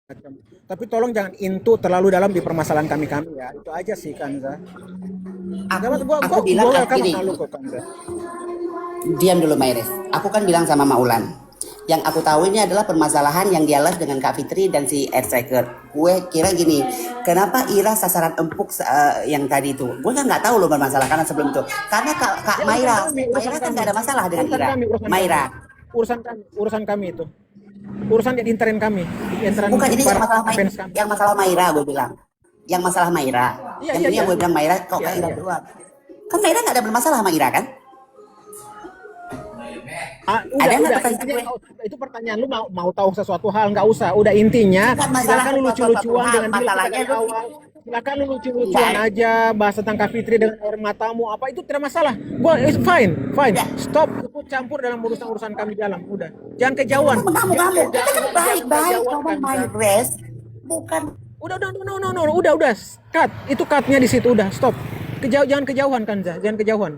macam. Tapi tolong jangan into terlalu dalam di permasalahan kami-kami ya. Itu aja sih Kanza. Aku Gak, gua, aku gua, bilang gua kan welcome gini, sama lu kok Kanza. diam dulu Mairis. Aku kan bilang sama Maulan. Yang aku tahu ini adalah permasalahan yang dia live dengan Kak Fitri dan si Air Striker. Gue kira gini, kenapa Ira sasaran empuk yang tadi itu? Gue kan nggak tahu loh bermasalah karena sebelum itu. Karena Kak Ya Maira, urusan Maira kan kami, nggak ada masalah dengan Ira. urusan kami. Maira, Urusan kami itu. Urusan di intern kami, di intern bukan ini para fans kami. yang masalah Maira gue bilang. Yang masalah Maira. Iya, Yang iya, ini iya. yang gue bilang Maira kok Iya, Kak Ira iya. doang. Kan Maira nggak ada bermasalah sama Ira kan? Udah, Ada nggak udah. pertanyaan Intinya gue? itu pertanyaan lu mau tahu sesuatu hal nggak usah. Udah intinya Bukan masalah silakan lu sesuatu lucu-lucuan hal. dengan diri kita Masalahnya dari lu awal. Silakan lu lucu-lucuan nggak. aja bahas tentang Kak Fitri dengan air matamu apa itu tidak masalah. Gua it's fine, fine. Udah. Stop ikut campur dalam urusan-urusan kami dalam. Udah. Jangan kejauhan. Jangan Kamu, kita kan jangan baik-baik kejauhan ngomong kan. main rest, bukan. Udah, no, udah, cut. Itu cutnya di situ, udah, stop. Jangan kejauhan kan, jangan kejauhan.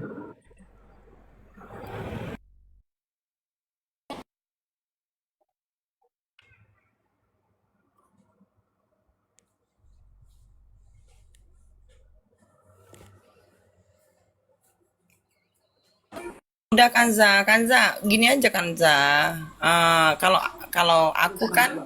Udah Kanza, Kanza, gini aja Kanza. Kalau kalau aku kan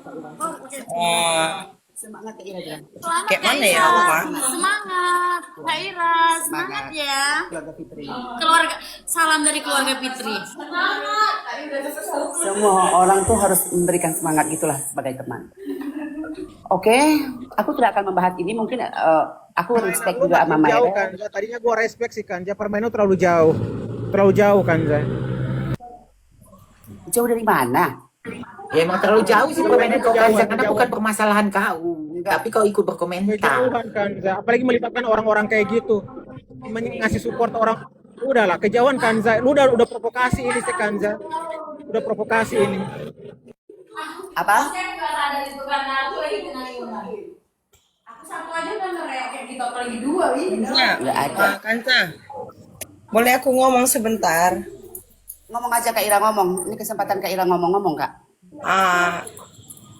eh, Semangat Kak Ira bilang. Semangat kayak Kak mana ya, Ira, Uma? semangat Kak Ira, semangat ya. Keluarga Fitri. Keluarga, salam dari keluarga Fitri. Semangat. Semua orang tuh harus memberikan semangat gitulah sebagai teman. Oke, aku tidak akan membahas ini. Mungkin aku respect Lu juga sama makin jauh Maira. kan, tadinya gua respect sih kan, permainan terlalu jauh. Terlalu jauh kan, Jauh dari mana? Ya emang terlalu jauh sih permainan kau Kejauhan, Kanza karena bukan kejauhan. permasalahan kau, tapi kau ikut berkomentar. Kejauhan kan, apalagi melibatkan orang-orang kayak gitu. Ngasih support orang. Udahlah, kejauhan kan, lu udah provokasi ini sih Kanza. Udah provokasi ini. Apa? Saya nggak sadar itu karena aku lagi kena iuran. Aku satu aja udah ngereak kayak gitu, apalagi dua ini. Kanza, Nggak ada. Kanza, boleh aku ngomong sebentar? Ngomong aja Kak Ira ngomong. Ini kesempatan Kak Ira ngomong Kak. Ah,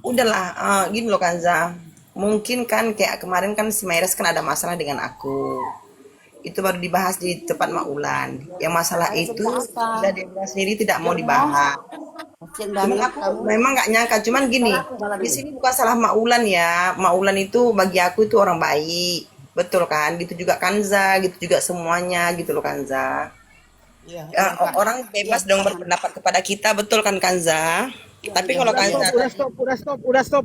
udahlah, gini loh Kanza. Mungkin kan kayak kemarin kan si Mairas kan ada masalah dengan aku. Itu baru dibahas di tempat Maulan. Yang masalah itu sudah dia bilang sendiri tidak mau dibahas. Kasian Cuman banget aku kamu. memang nggak nyangka. Cuman gini, di sini bukan salah Maulan ya. Maulan itu bagi aku itu orang baik, betul kan? Gitu juga Kanza, gitu juga semuanya, gitu loh Kanza. Iya, Ya, iya, Kak. orang bebas dong berpendapat kepada kita, betul kan Kanza? Tapi kalau Udah stop, Kanza udah stop.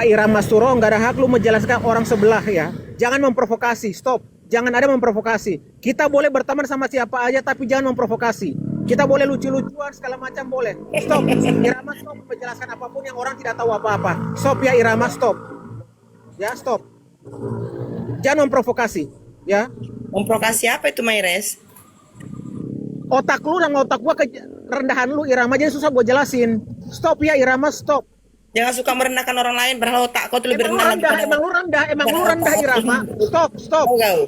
Irama Suro nggak ada hak lu menjelaskan orang sebelah ya. Jangan memprovokasi, stop. Jangan ada memprovokasi. Kita boleh berteman sama siapa aja, tapi jangan memprovokasi. Kita boleh lucu-lucuan segala macam boleh. Stop. Irama stop menjelaskan apapun yang orang tidak tahu apa-apa. Stop ya Irama, stop. Ya stop. Jangan memprovokasi. Ya. memprovokasi apa itu Maires? Otak lu dan otak gua kerendahan lu Irama jadi susah gua jelasin. Stop ya Irama, stop. Jangan suka merendahkan orang lain, padahal otak kau tuh lebih rendah lagi pada Emang lu rendah Irama. Stop. tahu kau.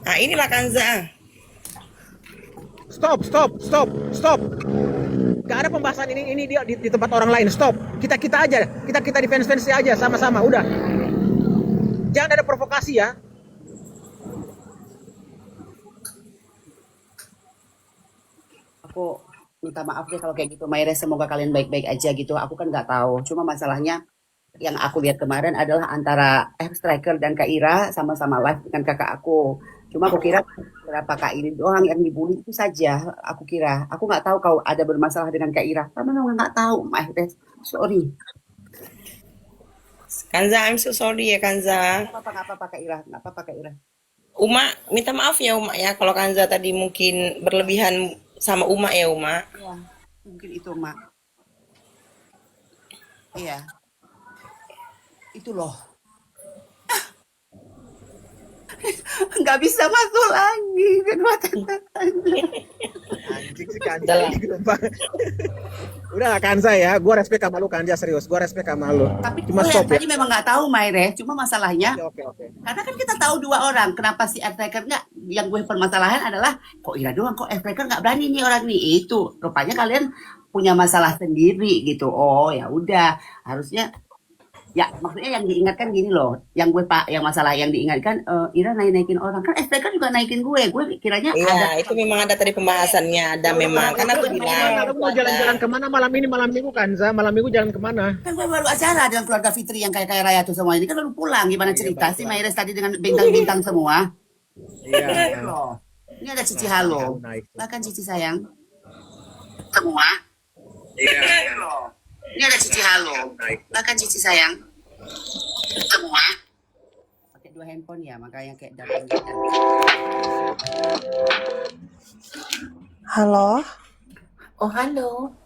Nah inilah Kanza. Stop. Gak ada pembahasan ini dia di tempat orang lain. Stop. Kita aja. Kita di fans aja sama-sama. Udah. Jangan ada provokasi ya. Aku minta maaf deh kalau kayak gitu Maira, semoga kalian baik-baik aja gitu. Aku kan nggak tahu, cuma masalahnya yang aku lihat kemarin adalah antara F Striker dan Kak Ira sama-sama live dengan kakak aku. Cuma aku kira berapa Kak ini doang yang dibully itu saja. Aku kira, aku nggak tahu kau ada bermasalah dengan Kak Ira. Karena memang nggak tahu, Maira. Sorry. Kanza, I'm so sorry ya Kanza. Nggak apa-apa Kak Ira, nggak apa-apa Kak Ira. Uma, minta maaf ya Uma ya kalau Kanza tadi mungkin berlebihan sama Uma ya Uma. Iya, mungkin itu Mak. Iya, itu loh. Nggak bisa masuk lagi kedua tantangannya. Anjing sih Kanza Udah lah. gitu, Pak. Udah lah Kanza ya. Gua respect sama lu Kanza serius. Gua respect sama lu. Tapi Cuma aku stop yang ya. tadi memang nggak tahu Maire, cuma masalahnya Oke. karena kan kita tahu dua orang. Kenapa si Airtracker nggak? Yang gue permasalahan adalah kok Ira doang, kok Airtracker nggak berani nih orang nih. Itu rupanya kalian punya masalah sendiri gitu. Oh ya udah, harusnya ya maksudnya yang diingatkan gini loh. Yang masalah yang diingatkan Ira naikin orang kan kan juga naikin gue. Gue kiranya Iya, ada itu memang ada tadi pembahasannya, ada memang. Kan aku bilang, Lu mau jalan-jalan kemana malam ini, malam minggu Kanza? Malam minggu jalan kemana? kan gue baru acara dengan keluarga Fitri yang kayak Raya tuh semua ini kan baru pulang. Gimana cerita sih Maires tadi dengan bintang-bintang semua? Iya. Loh. Ini ada Cici halo. Makan Cici sayang. Semua. Loh. Ini ada Cici halo. Makan Cici sayang. Semua. Pakai 2 handphone ya, makanya kayak datang. Halo. Oh, halo.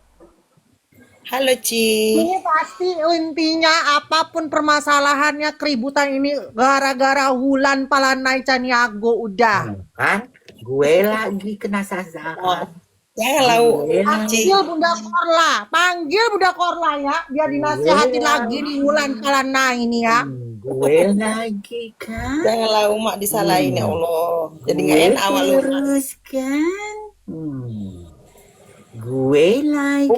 halo Ci. Ini pasti intinya apapun permasalahannya keributan ini gara-gara Wulan Palanai Caniago udah. Kan? Gue lagi kena sasaran. Janganlah Ci. Panggil Bunda Korla, panggil Bunda Korla ya, biar dinasihatin lagi di Wulan Palanai ini ya. Gue lagi kan. Janganlah Uma disalahin ya Allah. Jadi nggak enak awal lu. Terus kan. Gue lagi.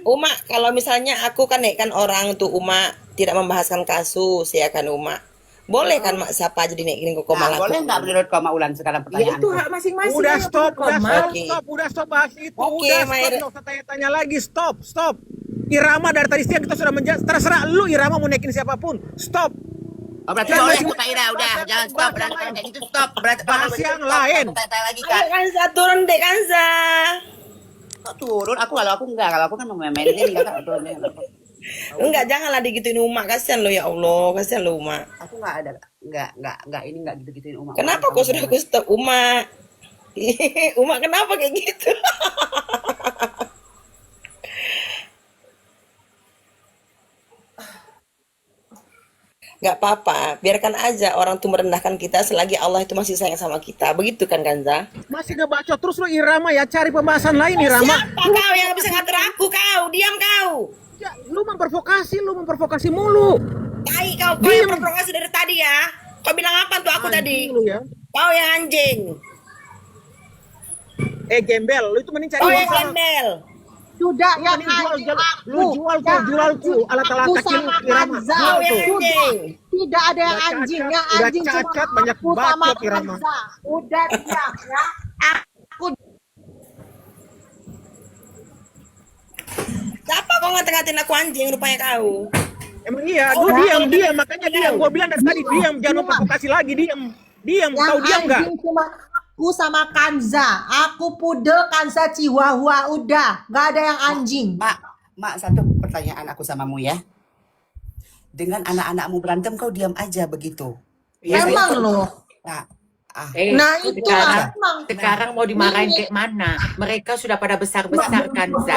Uma, kalau misalnya aku kan naikkan orang tuh Uma tidak membahaskan kasus ya kan Uma. Boleh kan Mak siapa aja dinaikin ke koma Nah, boleh nggak menurut Koma Ulan sekarang Ya pertanyaan? itu hak masing-masing. Udah stop, Oke. udah stop bahas itu. Oke, Udah Maira. stop, nggak usah tanya-tanya lagi. Stop. Irama dari tadi siang kita sudah terserah lu Irama mau naikin siapapun. Stop. Oh, berarti Jangan boleh masih- tuh Kak Ira, udah jangan stop, berarti kalau kayak gitu stop. Berarti Bahas yang lain. Tanya lagi Ayo Kak. Kanza turun deh Kanza. Kok turun? Kalau aku enggak, kalau aku kan mau main ini Kakak turun deh. Enggak, janganlah digituin Uma, kasihan lo ya Allah, kasihan lo Uma. Aku enggak ada, enggak ini enggak gitu-gituin Uma. Kenapa kok sudah aku stop Uma? Uma kenapa kayak gitu? Gak apa-apa, biarkan aja orang tuh merendahkan kita selagi Allah itu masih sayang sama kita. Begitu kan Kanza? Masih ngebacot terus lu Irama ya, cari pembahasan lain Irama. Siapa kau yang bisa ngatur aku kau? Diam kau. Ya, lu memprovokasi mulu. Tai kau yang provokasi dari tadi ya. Kau bilang apa tuh aku tadi? Anjing lu ya. Kau yang anjing. Gembel, lu itu mending cari Kau yang masalah. gembel. Sudah yang Mending anjing lu jual tuh alat-alat aku kaki lu sama Irama. Kanza. Kau yang Sudah. anjing. Tidak ada yang Udah anjing, cacat, yang udah anjing cuma cacat, banyak aku sama bacot, Irama. Kanza. Udah diam ya. Aku Siapa kau ngata-ngatain aku anjing rupanya kau? Emang iya, lu diam, makanya diam. Gua bilang dari tadi diam, jangan memprovokasi lagi, diam. Diam, yang tahu diam enggak? anjing cuma aku sama Kanza. Aku pudel, Kanza Chihuahua. Udah, nggak ada yang anjing. Mak, satu pertanyaan aku samamu ya. Dengan anak-anakmu berantem kau diam aja begitu. Emang lo. Nah, Nah itu sekarang, emang. sekarang mau dimarahin kayak mana? Mereka sudah pada besar-besar Kanza.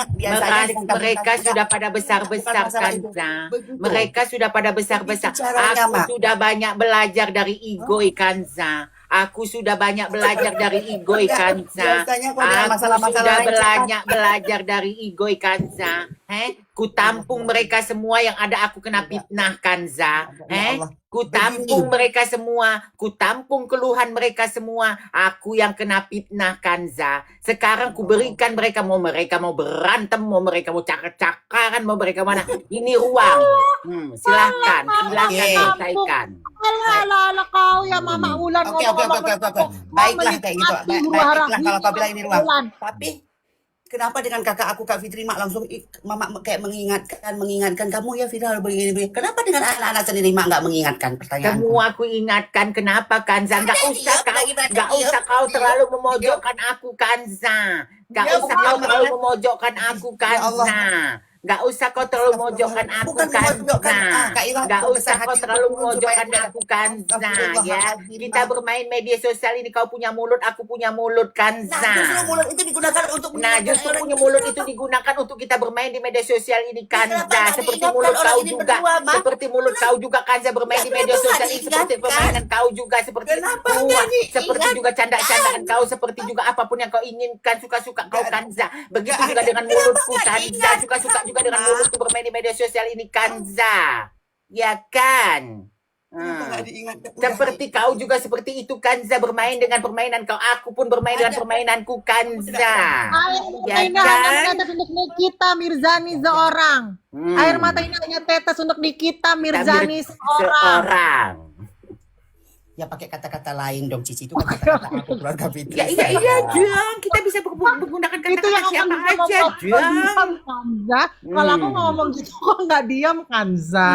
biasanya dengan Mereka kamu- sudah pada besar-besar Bukan masalah itu. Kanza. Begitu. Mereka sudah pada besar-besar. Itu caranya, Mak. Aku sudah banyak belajar dari Igoi Kanza. Aku sudah banyak belajar dari Igoi Kanza. Biasanya kalau dengan Aku masalah-masalah sudah lain banyak belajar dari Igoi Kanza. Ku tampung mereka semua yang ada aku kena fitnah Kanza. Ya Allah. Ku tampung mereka semua, ku tampung keluhan mereka semua. Aku yang kena fitnah Kanza. Sekarang ku berikan mereka mau berantem, mau mereka mau cakar-cakaran, mau mereka mana. Ini ruang. Silahkan Oke. selesaikan. Alah, kau ya Mama Ulan. Oke. Baiklah kayak gitu. Baiklah kalau kau bilang ini ruang. Tapi kenapa dengan kakak aku Kak Fitri mak langsung mama kayak mengingatkan kamu ya Fira begini. Kenapa dengan anak-anak sendiri mak nggak mengingatkan pertanyaan? Semua aku ingatkan kenapa Kanza. Nggak usah kau terlalu memojokkan aku Kanza. Nggak Ya, usah bukan, kau terlalu Mak. memojokkan aku Ya Allah. Kanza. Nggak usah kau terlalu memojokkan aku Bukan memojokkan, Kanza. Kak Ira, Nggak kau usah besar kau hati terlalu untuk memojokkan supaya aku Kanza ya. Astagfirullahaladzim, Kita Mak. bermain media sosial ini kau punya mulut, aku punya mulut Kanza. Nah, justru mulut itu digunakan untuk Nah, mengingatkan justru orang punya ini, mulut kenapa? itu digunakan untuk kita bermain di media sosial ini Kenapa Kanza. nggak Seperti diingatkan mulut orang kau ini juga, berdua, Mak? seperti mulut kau juga Kanza bermain di Kenapa media nggak sosial ini seperti diingatkan? permainan kau juga seperti Kenapa itu. nggak Seperti diingatkan? juga canda-candaan kau, seperti juga apapun yang kau inginkan suka-suka kau Kanza. Begitu Nggak juga ada. dengan Kenapa mulutku nggak Kanza, diingatkan, suka-suka juga dengan Mak? mulutku bermain di media sosial ini Kanza. Ya kan? Kenapa Ah. nggak diingatkan? Udah, Seperti kau juga seperti itu Kanza, bermain dengan permainan kau, aku pun bermain dengan permainanku Kanza. Air mata Ya ini hanya kan? menetes untuk Nikita Mirzani seorang. Air mata ini hanya tetes untuk Nikita Mirzani seorang. Seorang. Ya pakai kata-kata lain dong Cici, itu kan kata-kata aku keluarga Fitri. Ya iya dong, kita bisa menggunakan Itu yang kata-kata akan siapa bisa aja membuat kau dong. diam, Kanza. Kalau aku ngomong gitu kok nggak diam, Kanza.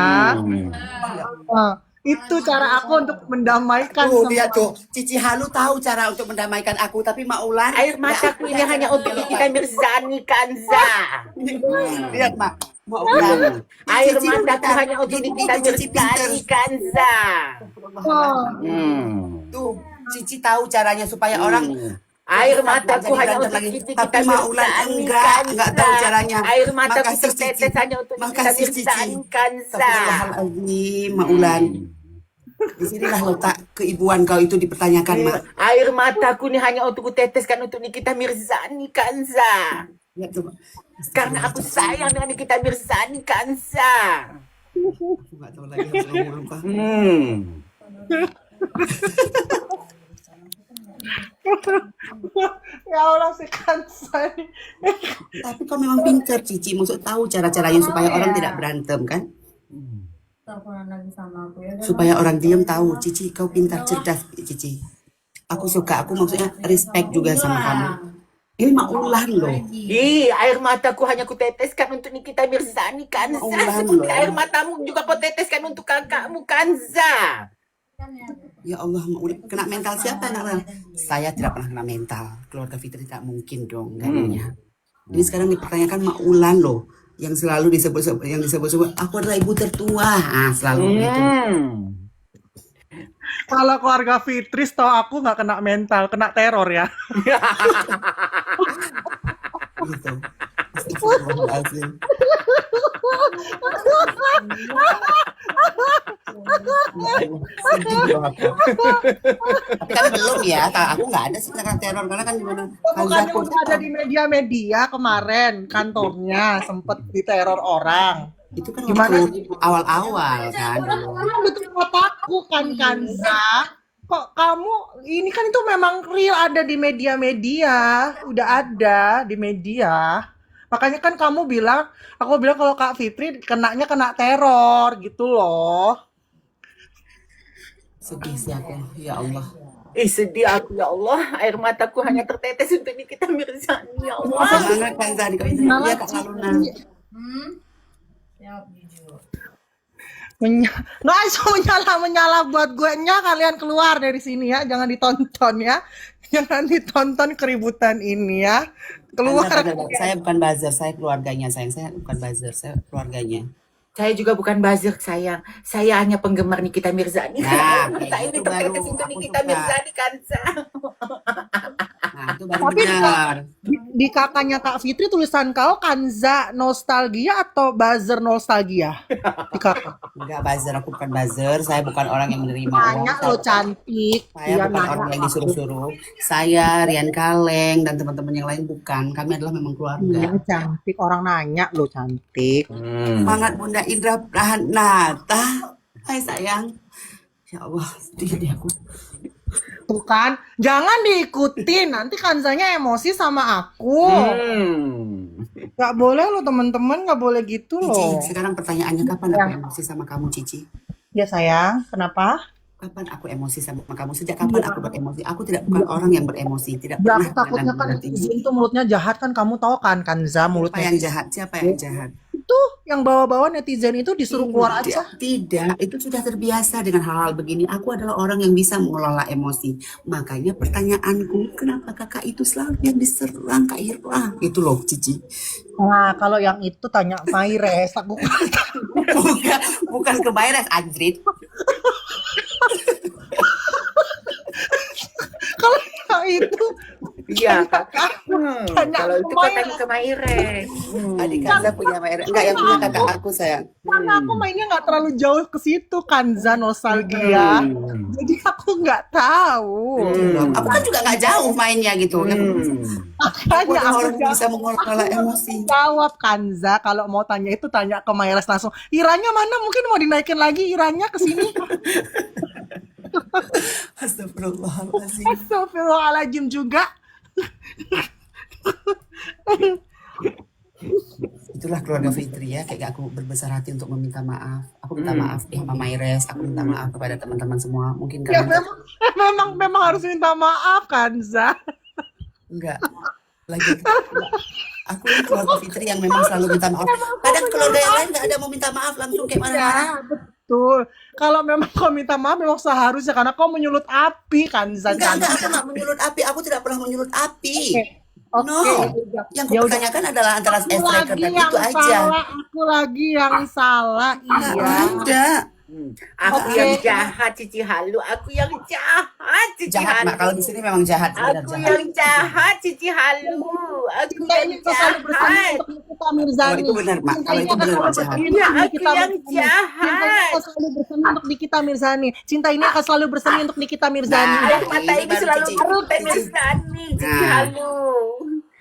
Nah, itu cara aku untuk mendamaikan Tuh, semua. lihat tuh, Cici Halu tahu cara untuk mendamaikan aku, tapi Maulan Air mataku ini hanya untuk Nikita Mirzani Kanza. Lihat, Mak. Maulan. Air Cici mataku pintar. hanya untuk Gini, Nikita Cici pintar. Mirzani Kanza. Oh. Tuh, Cici tahu caranya supaya orang Air mataku jadi hanya berantem untuk lagi. Nikita Tapi Maulan Mirzani enggak tahu Kanza. caranya. Air mataku Makasih, tertetes Cici. hanya untuk Nikita Makasih, Cici. Mirzani Kanza. Astagfirullahaladzim, Maulan. Disinilah letak keibuan kau itu dipertanyakan, Mak. Air mataku ini hanya untuk kuteteskan untuk Nikita Mirzani Kanza. Lihat tuh, Mak. Karena aku sayang dengan Nikita Mirzani Kanza. Aku nggak tahu lagi harus ngomong apa. Ya Allah si Kanza ini. Tapi kau memang pintar, Cici. Maksud tahu cara-caranya supaya orang tidak berantem, kan? Teleponan lagi sama aku ya. Supaya orang diam tahu, Cici. Kau pintar, cerdas, Cici. Aku suka. Aku maksudnya respect juga sama kamu. Ini Maulan loh. Ih, air mataku hanya kuteteskan untuk Nikita Mirzani Kanza. Maulan Seperti loh. air matamu juga kau teteskan untuk kakakmu Kanza. Ya Allah, Maulan. Kena mental siapa, anak? Saya tidak pernah kena mental. Keluarga Fitri tidak mungkin dong, kayaknya. Ini sekarang dipertanyakan Maulan loh. Yang selalu disebut-sebut, aku adalah ibu tertua. Ah, selalu gitu. Kalau keluarga Fitri tau aku nggak kena mental, kena teror ya. Gitu. Astagfirullahaladzim. Sedih dong aku. Tapi kan belum ya, aku nggak ada sih kena teror karena kan gimana? Bukannya udah ada di media-media kemarin kantornya sempet diteror orang. Itu kan Gimana? waktu awal-awal kan dulu. Kan betul otakku kan Kanza. Kok kamu ini kan itu memang real ada di media-media, udah ada di media. Makanya kan kamu bilang, aku bilang kalau Kak Fitri kenanya kena teror gitu loh. Sedih sih aku, ya Allah. Ih, sedih aku ya Allah. Air mataku hanya tertetes untuk Nikita Mirzani ya Allah. Semangat kan tadi kau itu ya Kak Saluna. Siap jujur. Nggak iso menyala buat gue nya kalian keluar dari sini ya, jangan ditonton ya, jangan ditonton keributan ini ya, keluar. Saya bukan buzzer, saya keluarganya sayang. Saya bukan buzzer, saya keluarganya. Saya juga bukan buzzer sayang. Saya hanya penggemar Nikita Mirzani. Nah, Kita ini itu baru tertetes untuk aku Nikita suka. Mirzani Kanza. Nah, itu baru Tapi benar. Di kakaknya Kak Fitri tulisan kau Kanza nostalgia atau buzzer nostalgia di kakak? Enggak buzzer, aku bukan buzzer. Saya bukan orang yang menerima uang. Nanya lo cantik. Saya Iya, bukan nanya orang yang aku. disuruh-suruh. Saya, Rian Kaleng, dan teman-teman yang lain bukan. Kami adalah memang keluarga. Iya cantik, orang nanya lo cantik. Semangat Bunda Indra Prahanata. Hai sayang. Ya Allah, sedih deh aku. Tuh kan, jangan diikutin, nanti Kanzanya emosi sama aku. Gak boleh lo temen-temen, gak boleh gitu Cici, loh. sekarang pertanyaannya kapan aku emosi sama kamu, Cici? Ya sayang, kenapa? Kapan aku emosi sama kamu? Sejak kapan aku beremosi? Aku bukan orang yang beremosi, tidak Ya pernah. aku takutnya kan berarti. netizen tuh mulutnya jahat kan, kamu tahu kan Kanza Siapa mulutnya yang jahat? Siapa yang jahat? itu yang bawa-bawa netizen itu disuruh keluar aja. Tidak, itu sudah terbiasa dengan hal-hal begini. Aku adalah orang yang bisa mengelola emosi. Makanya pertanyaanku, kenapa kakak itu selalu yang diserang Kak Ira? Itu loh, Cici. Nah kalau yang itu tanya Maires, aku bukan ke Bayres, Andrit. kalau yang itu Iya, Tanya Kak. ke aku, tanya Kalau ke itu kau tanya Maires. ke Maires. Adik Kanza punya Maires. Enggak, yang punya kakak aku sayang. Karena aku mainnya nggak terlalu jauh ke situ Kanza, nostalgia. Jadi aku nggak tahu. Aku kan juga nggak jauh mainnya gitu. Makanya Ada aku orang yang bisa mengelola emosi. jawab Kanza, kalau mau tanya itu tanya ke Maires langsung. Iranya mana? Mungkin mau dinaikin lagi Iranya ke sini. Astagfirullahaladzim. Astagfirullahaladzim juga. Itulah keluarga Fitri ya, kayak aku berbesar hati untuk meminta maaf. Aku minta maaf sama Maires, aku minta maaf kepada teman-teman semua. Mungkin Ya kalian memang harus minta maaf Kanza. enggak. Lagi aku ini keluarga Fitri yang memang selalu minta maaf. Kadang keluarga yang lain nggak ada mau minta maaf langsung kayak marah-marah. Ya, betul. Kalau memang kau minta maaf memang seharusnya karena kau menyulut api Kanza. Enggak, aku nggak menyulut api. Aku tidak pernah menyulut api. Oke, No, yang ya udah. kupertanyakan adalah antara Aku striker lagi dan yang itu aja. salah, aku lagi yang salah. Nggak Iya. ada. Aku Oke. yang jahat, Cici Halu. Aku yang jahat, Cici Jahat, Halu. Mak. Kalau di sini memang jahat. Benar Aku jahat. yang jahat, Cici Halu. Aku Cinta yang ini akan selalu bersemi jahat. untuk Nikita Mirzani. Kalau itu benar, Mak. Cinta Kalau ini itu akan benar, selalu Mak, jahat. bersemi Iya, untuk aku Nikita yang Mirzani. Cinta ini jahat. akan selalu bersemi untuk Nikita Mirzani. Cinta ini akan selalu bersemi untuk Nikita Mirzani. Nah, Air mata ini ini baru selalu Cici. untuk Cici. Mirzani, Cici Nah. Halu.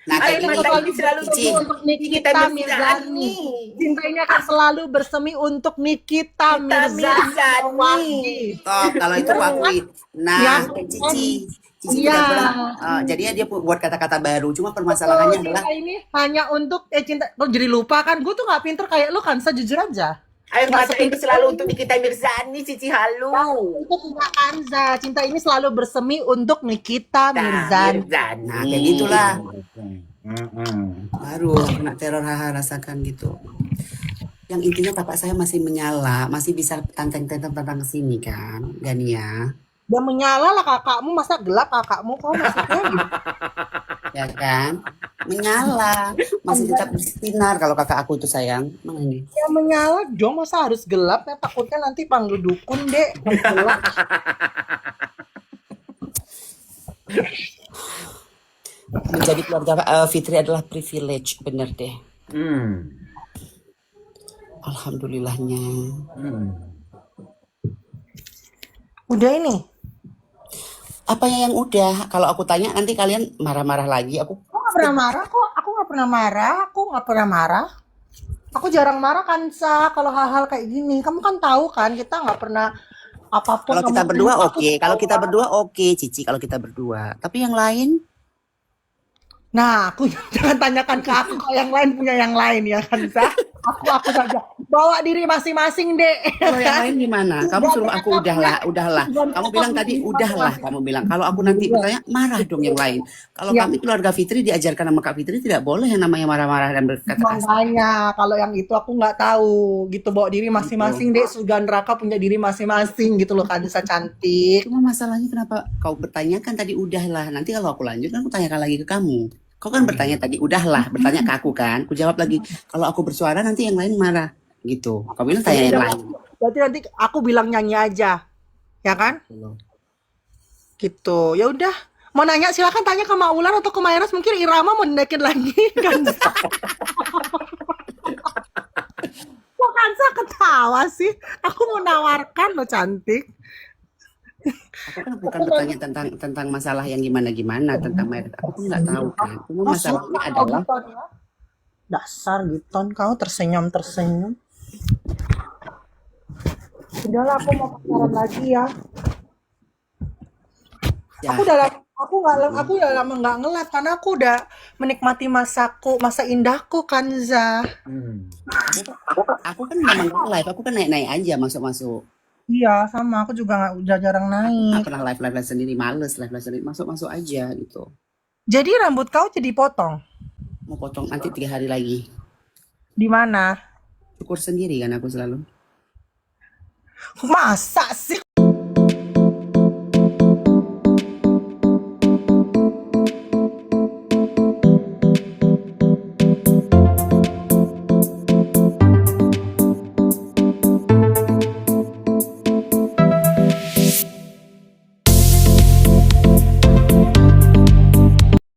Nah, Air kayak gini. mata ini selalu Cici. untuk Nikita Mirzani. Cinta ini akan selalu bersemi untuk Nikita Mirzani. Mirzani. Top, kalau itu aku akui. Nah, Ya. kayak Cici. Cici Iya. tidak pernah. Jadinya dia buat kata-kata baru. Cuma permasalahannya adalah Cinta ini hanya untuk cinta. Kok jadi lupa kan? Gue tuh nggak pinter kayak lu kan, jujur aja. Air mata ini selalu untuk Nikita Mirzani, Cici Halu. Itu tidak Kanza. Cinta ini selalu bersemi untuk Nikita Mirzani. nah kayak gitulah. Baru kena teror haha rasakan gitu. Yang intinya bapak saya masih menyala, masih bisa tantang-tantang ke sini kan, Gania. Dia menyala lah kakakmu, masa gelap kakakmu? Kok maksudnya gitu? Ya kan? Menyala, masih tetap bersinar kalau kakak aku itu sayang. Mana ini? Ya menyala dong, masa harus gelap? Ya takutnya nanti panggil dukun dek. Gelap. Menjadi keluarga Fitri adalah privilege, bener deh. Alhamdulillahnya. Udah ini. Apanya yang udah? Kalau aku tanya nanti kalian marah-marah lagi. Aku Aku nggak pernah marah kok. Aku nggak pernah marah. Aku nggak pernah marah. Aku jarang marah kan, Sa. Kalau hal-hal kayak gini, kamu kan tahu kan, kita nggak pernah apapun. kalau kita kamu- berdua oke. Kalau kita berdua oke, Cici. Kalau kita berdua. Tapi yang lain, Nah, aku jangan tanyakan ke aku kalau yang lain punya yang lain ya kan, Sa. Aku saja. Bawa diri masing-masing, Dek. kalau yang lain gimana? Kamu suruh aku udahlah. Kamu bilang tadi udahlah. Kamu bilang kalau aku nanti bertanya marah dong yang lain. Kalau Ya. kami keluarga Fitri diajarkan sama Kak Fitri tidak boleh yang namanya marah-marah dan berkata kasar. Makanya kalau yang itu aku nggak tahu gitu, bawa diri masing-masing, Dek. Surga neraka punya diri masing-masing gitu loh, Kanza cantik. Cuma masalahnya kenapa kau bertanyakan tadi udahlah. Nanti kalau aku lanjut kan aku tanyakan lagi ke kamu. Kau kan bertanya tadi udahlah, bertanya ke aku kan. Aku jawab lagi. Kalau aku bersuara nanti yang lain marah gitu. Kau bilang tanya yang lain. Berarti nanti aku bilang nyanyi aja. Ya kan? Gitu. Ya udah. Mau nanya silakan tanya ke Maulan atau ke Mairas, mungkin Irama mau dinaikin lagi kan. Kok Kansa ketawa sih? Aku mau nawarkan lo cantik. Aku kan bukan bertanya tentang masalah yang gimana-gimana tentang Mayat. Aku nggak tahu kan. Cuma masalahnya adalah Giton, ya? Dasar Giton, kau tersenyum. Udahlah, aku mau pacaran lagi ya. ya, Aku udah lama nggak nge-live karena aku udah menikmati masa indahku Kanza. aku kan memang nggak live. Aku kan naik-naik aja masuk-masuk. Iya, sama aku juga udah jarang Nggak naik. pernah live sendiri, males live sendiri. Masuk-masuk aja gitu. Jadi rambut kau jadi potong Mau potong nanti 3 hari lagi. di mana? Cukur sendiri kan aku selalu. Masa sih?